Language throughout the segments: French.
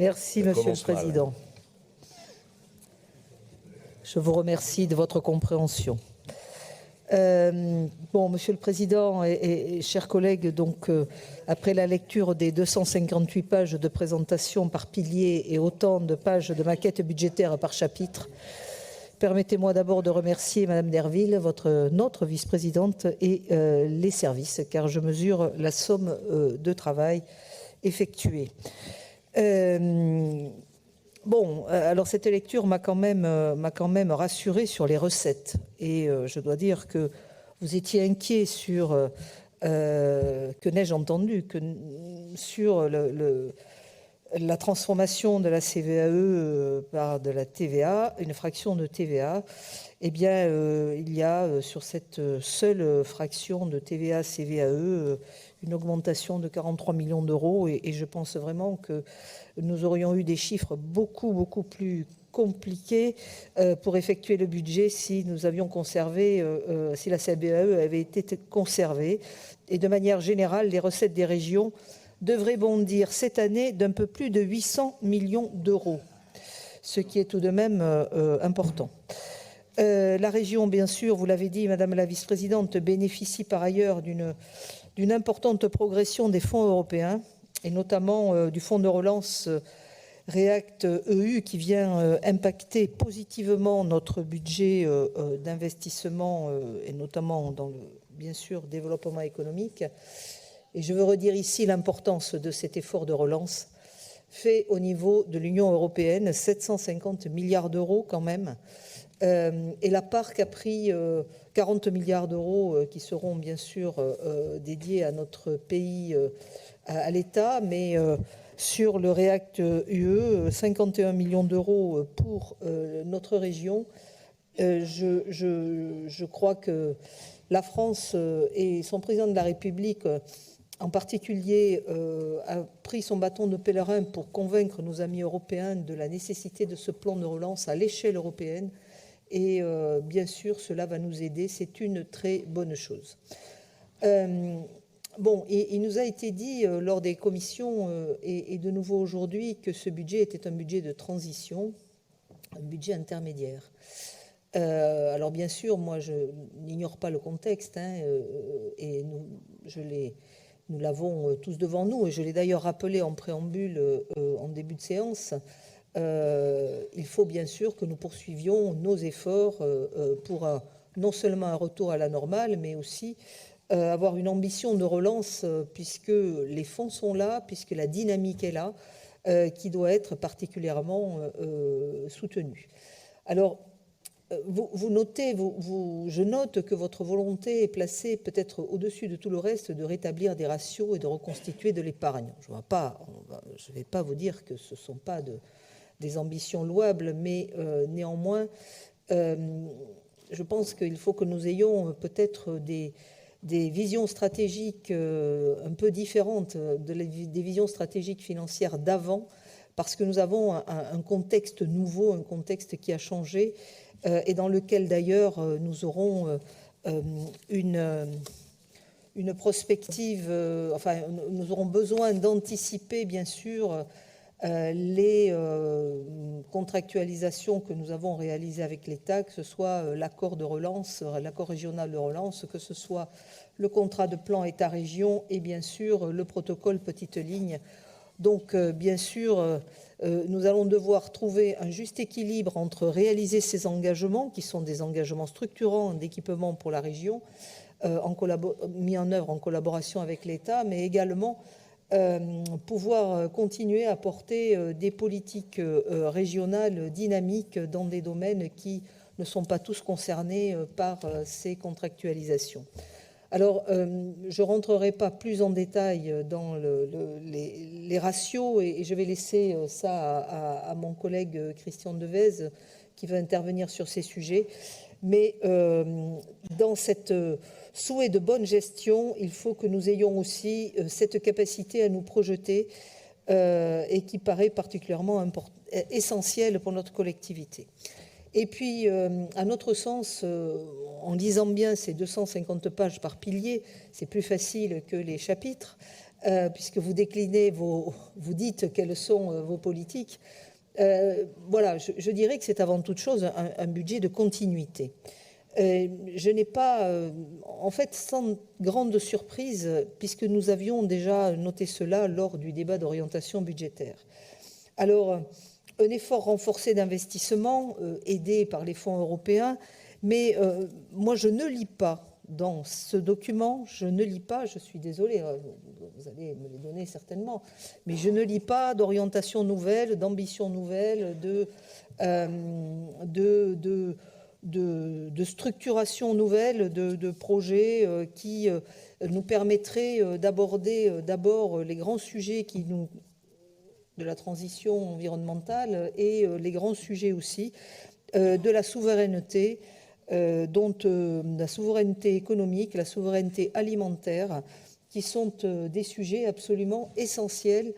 Merci, Monsieur le Président. Je vous remercie de votre compréhension. Monsieur le Président et chers collègues, après la lecture des 258 pages de présentation par pilier et autant de pages de maquette budgétaire par chapitre, permettez-moi d'abord de remercier Madame Derville, notre vice-présidente, et les services, car je mesure la somme de travail effectué. Alors cette lecture m'a quand même rassuré sur les recettes, et je dois dire que vous étiez inquiet sur que n'ai-je entendu que sur la transformation de la CVAE par de la TVA, une fraction de TVA. Eh bien, il y a sur cette seule fraction de TVA CVAE une augmentation de 43 millions d'euros, et je pense vraiment que nous aurions eu des chiffres beaucoup plus compliqués pour effectuer le budget si nous avions conservé, si la CVAE avait été conservée. Et de manière générale, les recettes des régions devraient bondir cette année d'un peu plus de 800 millions d'euros, ce qui est tout de même important. La région, bien sûr, vous l'avez dit, Madame la vice-présidente, bénéficie par ailleurs d'une importante progression des fonds européens, et notamment du fonds de relance REACT-EU, qui vient impacter positivement notre budget d'investissement, et notamment dans le, bien sûr, développement économique. Et je veux redire ici l'importance de cet effort de relance fait au niveau de l'Union européenne, 750 milliards d'euros quand même, et la part qu'a pris 40 milliards d'euros qui seront bien sûr dédiés à notre pays, à l'État, mais sur le REACT-UE, 51 millions d'euros pour notre région. Je crois que la France et son président de la République en particulier, a pris son bâton de pèlerin pour convaincre nos amis européens de la nécessité de ce plan de relance à l'échelle européenne. Et bien sûr, cela va nous aider. C'est une très bonne chose. Il nous a été dit lors des commissions et de nouveau aujourd'hui que ce budget était un budget de transition, un budget intermédiaire. Alors bien sûr, moi je n'ignore pas le contexte, et nous l'avons tous devant nous, et je l'ai d'ailleurs rappelé en préambule en début de séance. Il faut bien sûr que nous poursuivions nos efforts pour non seulement un retour à la normale, mais aussi avoir une ambition de relance, puisque les fonds sont là, puisque la dynamique est là, qui doit être particulièrement soutenue. Alors, je note que votre volonté est placée peut-être au-dessus de tout le reste de rétablir des ratios et de reconstituer de l'épargne. Je ne vais pas vous dire que ce ne sont pas des ambitions louables, mais néanmoins, je pense qu'il faut que nous ayons peut-être des visions stratégiques un peu différentes des visions stratégiques financières d'avant, parce que nous avons un contexte nouveau, un contexte qui a changé, et dans lequel d'ailleurs nous aurons une prospective, nous aurons besoin d'anticiper bien sûr les contractualisations que nous avons réalisées avec l'État, que ce soit l'accord de relance, l'accord régional de relance, que ce soit le contrat de plan État-région et bien sûr le protocole petite ligne. Donc bien sûr, nous allons devoir trouver un juste équilibre entre réaliser ces engagements, qui sont des engagements structurants d'équipement pour la région, mis en œuvre en collaboration avec l'État, mais également pouvoir continuer à porter des politiques régionales dynamiques dans des domaines qui ne sont pas tous concernés par ces contractualisations. Alors, je ne rentrerai pas plus en détail dans les ratios, et je vais laisser ça à mon collègue Christian Devez, qui va intervenir sur ces sujets. Mais dans cette souhait de bonne gestion, il faut que nous ayons aussi cette capacité à nous projeter et qui paraît particulièrement essentielle pour notre collectivité. Et puis, à notre sens, en lisant bien ces 250 pages par pilier, c'est plus facile que les chapitres. puisque vous déclinez vous dites quelles sont vos politiques. Voilà, je dirais que c'est avant toute chose un budget de continuité. Je n'ai pas, en fait, sans grande surprise, puisque nous avions déjà noté cela lors du débat d'orientation budgétaire. Alors, un effort renforcé d'investissement, aidé par les fonds européens, mais moi, je ne lis pas dans ce document, je ne lis pas, je suis désolée, vous allez me les donner certainement, mais je ne lis pas d'orientation nouvelle, d'ambition nouvelle, de structuration nouvelle, de projets qui nous permettraient d'aborder d'abord les grands sujets de la transition environnementale et les grands sujets aussi de la souveraineté, dont la souveraineté économique, la souveraineté alimentaire, qui sont des sujets absolument essentiels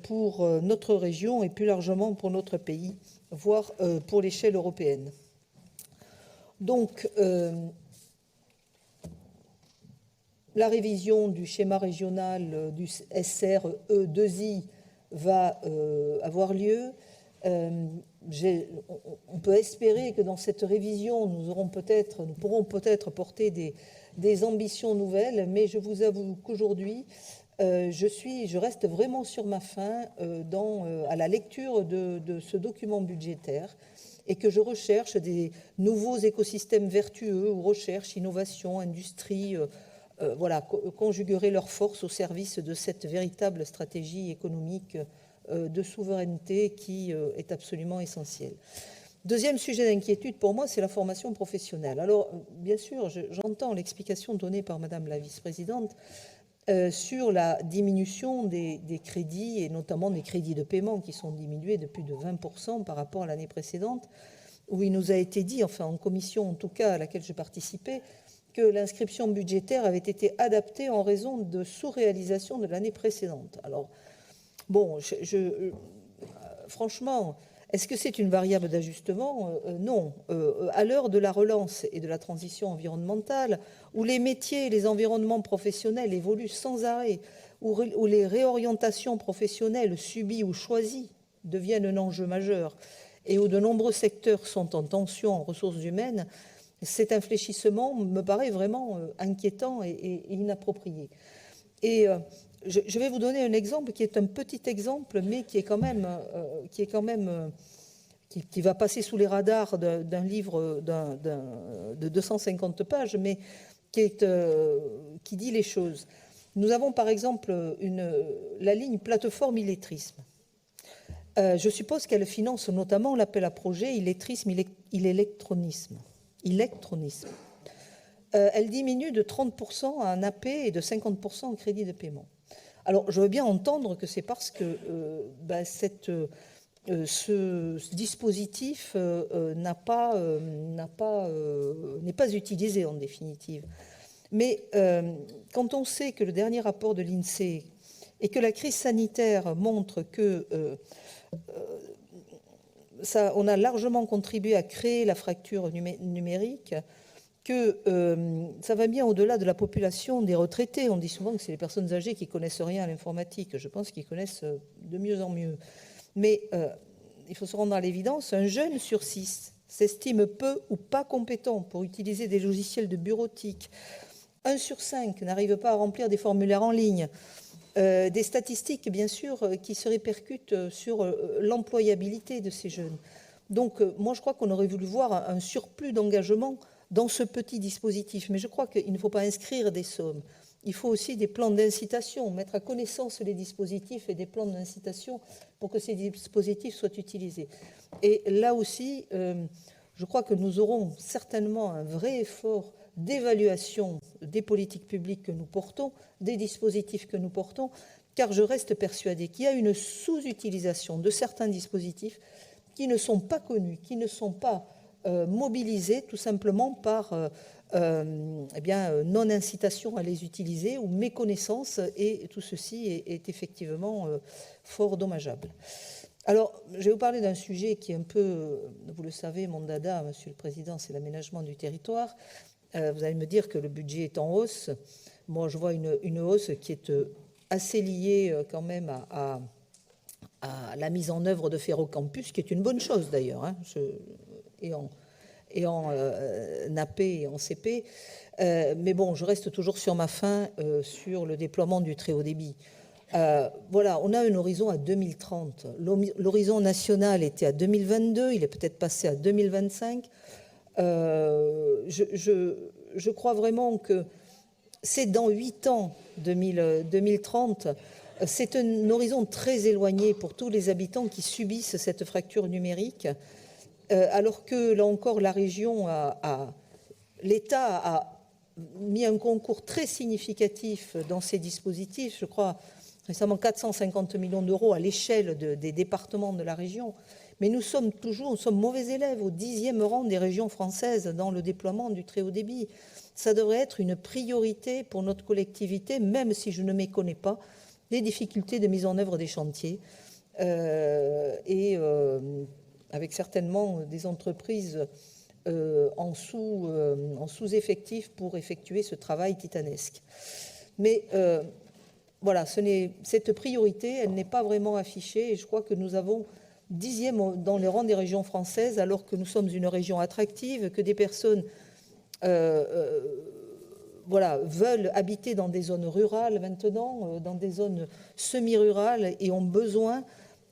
pour notre région et plus largement pour notre pays, voire pour l'échelle européenne. Donc, la révision du schéma régional du SRE2I va avoir lieu. On peut espérer que dans cette révision, nous pourrons peut-être porter des ambitions nouvelles, mais je vous avoue qu'aujourd'hui, je reste vraiment sur ma faim à la lecture de ce document budgétaire, et que je recherche des nouveaux écosystèmes vertueux où recherche, innovation, industrie, voilà, conjugueraient leurs forces au service de cette véritable stratégie économique de souveraineté qui est absolument essentielle. Deuxième sujet d'inquiétude pour moi, c'est la formation professionnelle. Alors, bien sûr, j'entends l'explication donnée par Madame la vice-présidente sur la diminution des crédits, et notamment des crédits de paiement qui sont diminués de plus de 20% par rapport à l'année précédente, où il nous a été dit, enfin en commission en tout cas à laquelle je participais, que l'inscription budgétaire avait été adaptée en raison de sous-réalisation de l'année précédente. Alors, bon, franchement, est-ce que c'est une variable d'ajustement ? Non. À l'heure de la relance et de la transition environnementale, où les métiers et les environnements professionnels évoluent sans arrêt, où les réorientations professionnelles subies ou choisies deviennent un enjeu majeur, et où de nombreux secteurs sont en tension en ressources humaines, cet infléchissement me paraît vraiment inquiétant et inapproprié. Et je vais vous donner un exemple qui est un petit exemple, mais qui va passer sous les radars d'un livre de 250 pages, mais qui dit les choses. Nous avons par exemple la ligne plateforme illettrisme. Je suppose qu'elle finance notamment l'appel à projet illettrisme, illectronisme. Elle diminue de 30% en AP et de 50% en crédit de paiement. Alors, je veux bien entendre que c'est parce que ce dispositif n'est pas utilisé en définitive. Mais quand on sait que le dernier rapport de l'INSEE et que la crise sanitaire montre que on a largement contribué à créer la fracture numérique, que ça va bien au-delà de la population des retraités. On dit souvent que c'est les personnes âgées qui ne connaissent rien à l'informatique. Je pense qu'ils connaissent de mieux en mieux. Mais il faut se rendre à l'évidence, un jeune sur 6 s'estime peu ou pas compétent pour utiliser des logiciels de bureautique. 1 sur 5 n'arrive pas à remplir des formulaires en ligne. Des statistiques, bien sûr, qui se répercutent sur l'employabilité de ces jeunes. Donc, moi, je crois qu'on aurait voulu voir un surplus d'engagement dans ce petit dispositif. Mais je crois qu'il ne faut pas inscrire des sommes. Il faut aussi des plans d'incitation, mettre à connaissance les dispositifs et des plans d'incitation pour que ces dispositifs soient utilisés. Et là aussi, je crois que nous aurons certainement un vrai effort d'évaluation des politiques publiques que nous portons, des dispositifs que nous portons, car je reste persuadée qu'il y a une sous-utilisation de certains dispositifs qui ne sont pas connus, qui ne sont pas mobilisés tout simplement par non-incitation à les utiliser ou méconnaissance, et tout ceci est effectivement fort dommageable. Alors, je vais vous parler d'un sujet qui est un peu, vous le savez, mon dada, Monsieur le Président, c'est l'aménagement du territoire. Vous allez me dire que le budget est en hausse. Moi, je vois une hausse qui est assez lié quand même à la mise en œuvre de Ferrocampus, qui est une bonne chose d'ailleurs, hein, et en AP et en CP. Mais bon, je reste toujours sur ma faim sur le déploiement du très haut débit. Voilà, on a un horizon à 2030. L'horizon national était à 2022, il est peut-être passé à 2025. Je crois vraiment que c'est dans 8 ans, 2030. C'est un horizon très éloigné pour tous les habitants qui subissent cette fracture numérique, alors que, là encore, la région l'État a mis un concours très significatif dans ces dispositifs. Je crois récemment 450 millions d'euros à l'échelle des départements de la région. Mais nous sommes mauvais élèves, au 10e rang des régions françaises dans le déploiement du très haut débit. Ça devrait être une priorité pour notre collectivité, même si je ne méconnais pas les difficultés de mise en œuvre des chantiers avec certainement des entreprises en sous-effectif pour effectuer ce travail titanesque. Mais voilà, cette priorité, elle n'est pas vraiment affichée, et je crois que nous avons 10e dans les rangs des régions françaises, alors que nous sommes une région attractive, que des personnes veulent habiter dans des zones rurales maintenant, dans des zones semi-rurales, et ont besoin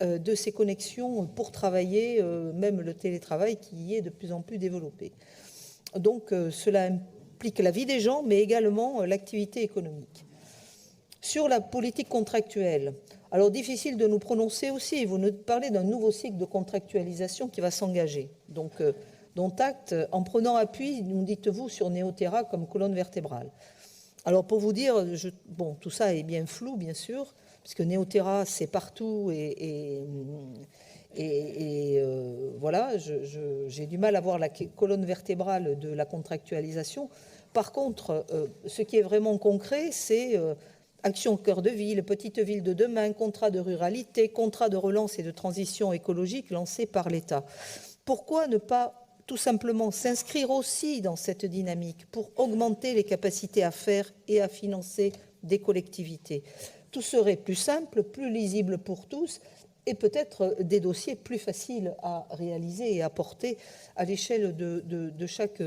de ces connexions pour travailler, même le télétravail qui y est de plus en plus développé. Donc cela implique la vie des gens, mais également l'activité économique. Sur la politique contractuelle, alors difficile de nous prononcer aussi, vous nous parlez d'un nouveau cycle de contractualisation qui va s'engager. Donc dont acte, en prenant appui, nous dites-vous, sur Néoterra comme colonne vertébrale. Alors pour vous dire, tout ça est bien flou, bien sûr, puisque Néoterra, c'est partout, voilà, j'ai du mal à voir la colonne vertébrale de la contractualisation. Par contre, ce qui est vraiment concret, c'est Action Cœur de Ville, Petite Ville de demain, contrat de ruralité, contrat de relance et de transition écologique lancé par l'État. Pourquoi ne pas tout simplement s'inscrire aussi dans cette dynamique pour augmenter les capacités à faire et à financer des collectivités? Tout serait plus simple, plus lisible pour tous, et peut-être des dossiers plus faciles à réaliser et à porter à l'échelle de chaque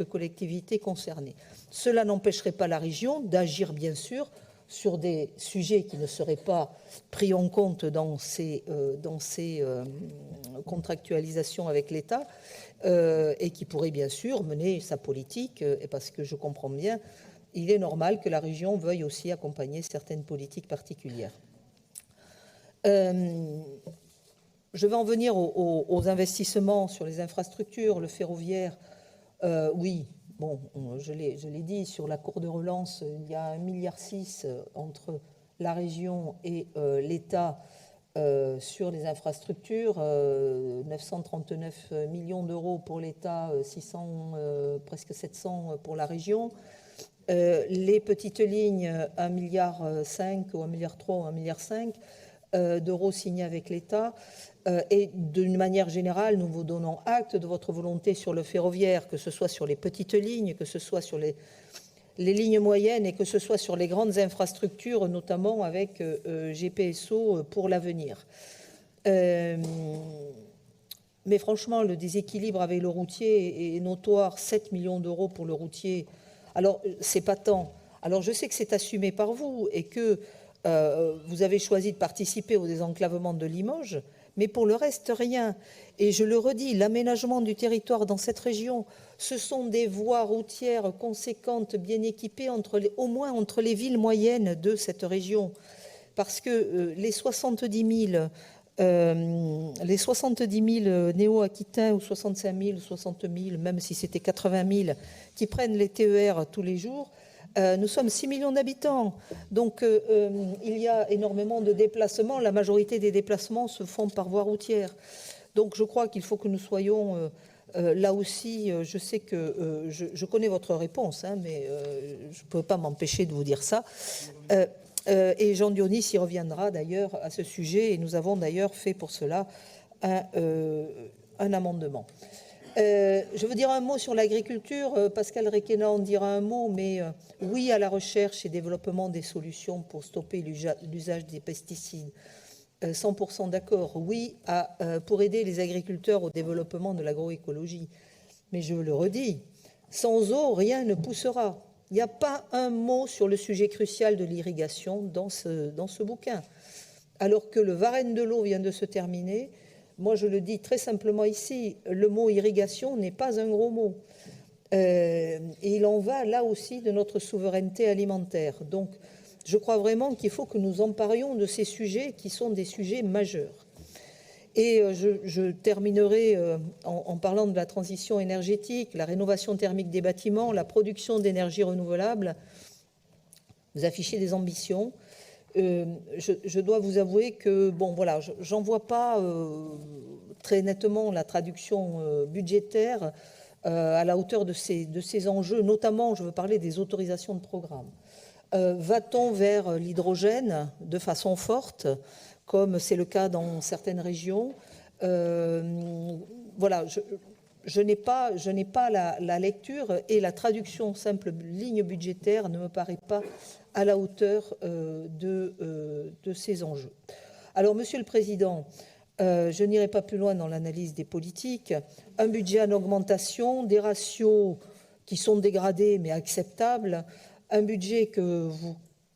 collectivité concernée. Cela n'empêcherait pas la région d'agir, bien sûr, sur des sujets qui ne seraient pas pris en compte dans ces contractualisations avec l'État, et qui pourrait bien sûr mener sa politique, parce que je comprends bien, il est normal que la région veuille aussi accompagner certaines politiques particulières. Je vais en venir aux investissements sur les infrastructures, le ferroviaire. Oui, bon, je l'ai dit, sur la cour de relance, il y a 1,6 milliard entre la région et l'État sur les infrastructures, 939 millions d'euros pour l'État, presque 700 pour la région. Les petites lignes, 1,5 milliard ou 1,3 milliard ou 1,5 milliard d'euros signés avec l'État. Et d'une manière générale, nous vous donnons acte de votre volonté sur le ferroviaire, que ce soit sur les petites lignes, que ce soit sur les lignes moyennes et que ce soit sur les grandes infrastructures, notamment avec GPSO pour l'avenir. Mais franchement, le déséquilibre avec le routier est notoire, 7 millions d'euros pour le routier. Alors, c'est pas tant. Alors, je sais que c'est assumé par vous et que vous avez choisi de participer au désenclavement de Limoges, mais pour le reste, rien. Et je le redis, l'aménagement du territoire dans cette région, ce sont des voies routières conséquentes, bien équipées, au moins entre les villes moyennes de cette région. Parce que les 70 000 néo-aquitains, ou 65 000, ou 60 000, même si c'était 80 000, qui prennent les TER tous les jours, nous sommes 6 millions d'habitants. Donc, il y a énormément de déplacements. La majorité des déplacements se font par voie routière. Donc, je crois qu'il faut que nous soyons là aussi. Je sais que je connais votre réponse, hein, mais je ne peux pas m'empêcher de vous dire ça. Et Jean Dionis y reviendra d'ailleurs à ce sujet. Et nous avons d'ailleurs fait pour cela un amendement. Je veux dire un mot sur l'agriculture. Pascal Requena en dira un mot, mais oui à la recherche et développement des solutions pour stopper l'usage des pesticides. 100% d'accord. Oui pour aider les agriculteurs au développement de l'agroécologie. Mais je le redis, sans eau, rien ne poussera. Il n'y a pas un mot sur le sujet crucial de l'irrigation dans ce bouquin. Alors que le Varenne de l'eau vient de se terminer, moi je le dis très simplement ici, le mot irrigation n'est pas un gros mot. Et il en va là aussi de notre souveraineté alimentaire. Donc je crois vraiment qu'il faut que nous emparions de ces sujets qui sont des sujets majeurs. Et je terminerai en parlant de la transition énergétique, la rénovation thermique des bâtiments, la production d'énergie renouvelable. Vous affichez des ambitions. Je dois vous avouer que, bon, voilà, j'en vois pas très nettement la traduction budgétaire à la hauteur de ces enjeux, notamment, je veux parler des autorisations de programme. Va-t-on vers l'hydrogène de façon forte, comme c'est le cas dans certaines régions? Voilà, je n'ai pas la lecture et la traduction simple ligne budgétaire ne me paraît pas à la hauteur de ces enjeux. Alors, Monsieur le Président, je n'irai pas plus loin dans l'analyse des politiques. Un budget en augmentation, des ratios qui sont dégradés mais acceptables, un budget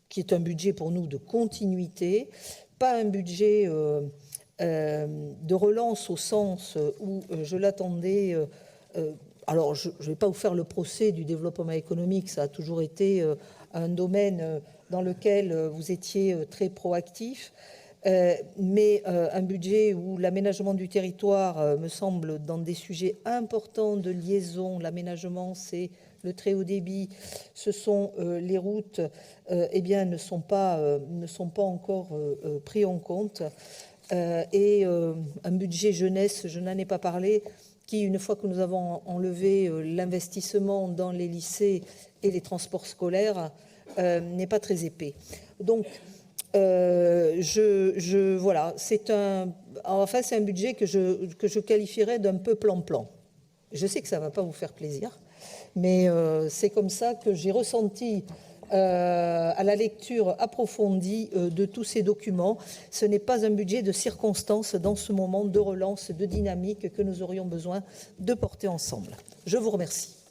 qui est un budget pour nous de continuité, pas un budget de relance au sens où je l'attendais. Alors, je ne vais pas vous faire le procès du développement économique, ça a toujours été un domaine dans lequel vous étiez très proactif, mais un budget où l'aménagement du territoire me semble dans des sujets importants de liaison. L'aménagement, c'est le très haut débit, ce sont les routes, eh bien, ne sont pas encore pris en compte. Et un budget jeunesse, je n'en ai pas parlé, qui, une fois que nous avons enlevé l'investissement dans les lycées et les transports scolaires, n'est pas très épais. Donc, voilà, c'est un budget que je qualifierais d'un peu plan-plan. Je sais que ça ne va pas vous faire plaisir, mais c'est comme ça que j'ai ressenti à la lecture approfondie de tous ces documents. Ce n'est pas un budget de circonstance dans ce moment de relance, de dynamique que nous aurions besoin de porter ensemble. Je vous remercie.